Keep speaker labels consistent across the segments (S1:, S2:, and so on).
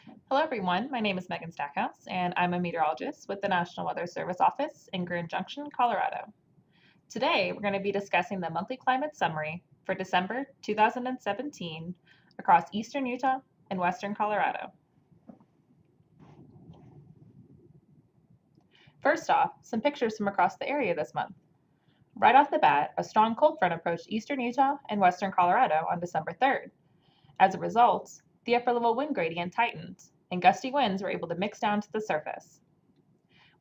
S1: Hello, everyone. My name is Megan Stackhouse, and I'm a meteorologist with the National Weather Service office in Grand Junction, Colorado. Today, we're going to be discussing the monthly climate summary for December 2017 across eastern Utah and western Colorado. First off, some pictures from across the area this month. Right off the bat, a strong cold front approached eastern Utah and western Colorado on December 3rd. As a result, the upper level wind gradient tightened, and gusty winds were able to mix down to the surface.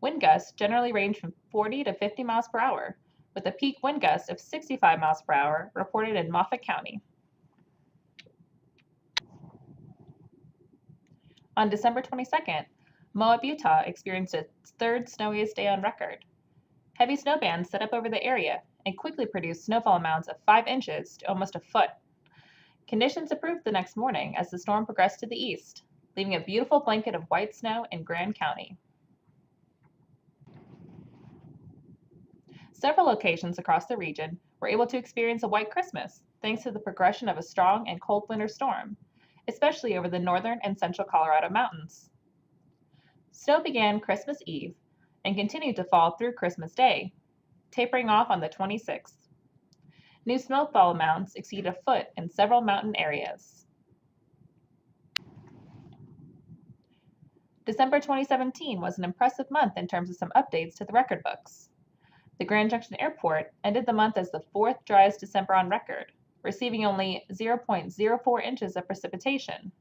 S1: Wind gusts generally range from 40 to 50 miles per hour, with a peak wind gust of 65 miles per hour reported in Moffat County. On December 22nd, Moab, Utah experienced its third snowiest day on record. Heavy snow bands set up over the area and quickly produced snowfall amounts of 5 inches to almost a foot. Conditions improved the next morning as the storm progressed to the east, leaving a beautiful blanket of white snow in Grand County. Several locations across the region were able to experience a white Christmas thanks to the progression of a strong and cold winter storm, especially over the northern and central Colorado mountains. Snow began Christmas Eve and continued to fall through Christmas Day, tapering off on the 26th. New snowfall amounts exceed a foot in several mountain areas. December 2017 was an impressive month in terms of some updates to the record books. The Grand Junction Airport ended the month as the fourth driest December on record, receiving only 0.04 inches of precipitation.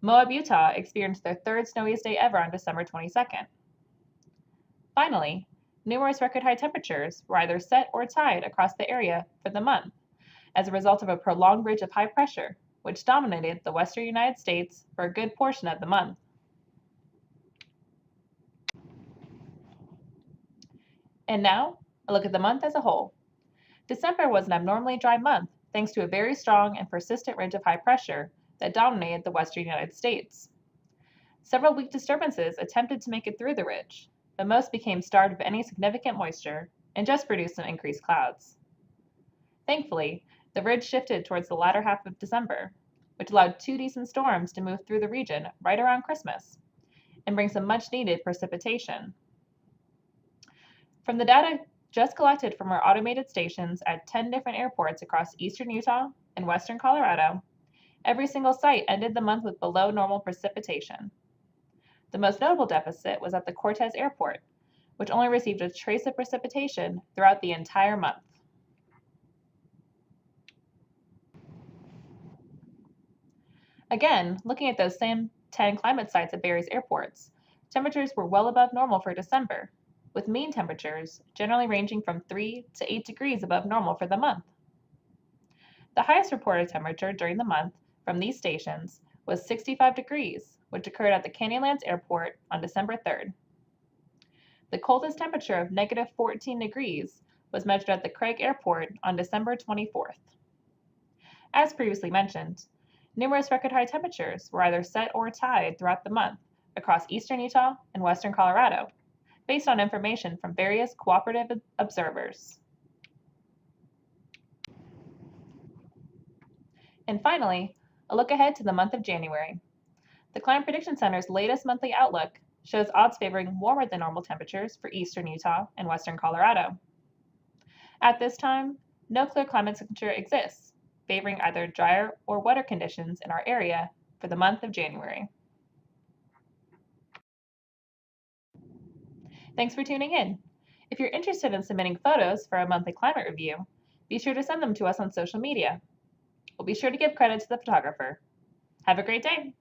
S1: Moab, Utah experienced their third snowiest day ever on December 22nd. Finally, numerous record high temperatures were either set or tied across the area for the month as a result of a prolonged ridge of high pressure, which dominated the western United States for a good portion of the month. And now, a look at the month as a whole. December was an abnormally dry month thanks to a very strong and persistent ridge of high pressure that dominated the western United States. Several weak disturbances attempted to make it through the ridge, but most became starved of any significant moisture and just produced some increased clouds. Thankfully, the ridge shifted towards the latter half of December, which allowed 2 decent storms to move through the region right around Christmas and bring some much needed precipitation. From the data just collected from our automated stations at 10 different airports across eastern Utah and western Colorado, every single site ended the month with below normal precipitation. The most notable deficit was at the Cortez Airport, which only received a trace of precipitation throughout the entire month. Again, looking at those same 10 climate sites at various airports, temperatures were well above normal for December, with mean temperatures generally ranging from 3 to 8 degrees above normal for the month. The highest reported temperature during the month from these stations was 65 degrees, which occurred at the Canyonlands Airport on December 3rd. The coldest temperature of negative 14 degrees was measured at the Craig Airport on December 24th. As previously mentioned, numerous record high temperatures were either set or tied throughout the month across eastern Utah and western Colorado, based on information from various cooperative observers. And finally, a look ahead to the month of January. The Climate Prediction Center's latest monthly outlook shows odds favoring warmer than normal temperatures for eastern Utah and western Colorado. At this time, no clear climate signature exists, favoring either drier or wetter conditions in our area for the month of January. Thanks for tuning in. If you're interested in submitting photos for a monthly climate review, be sure to send them to us on social media. We'll be sure to give credit to the photographer. Have a great day!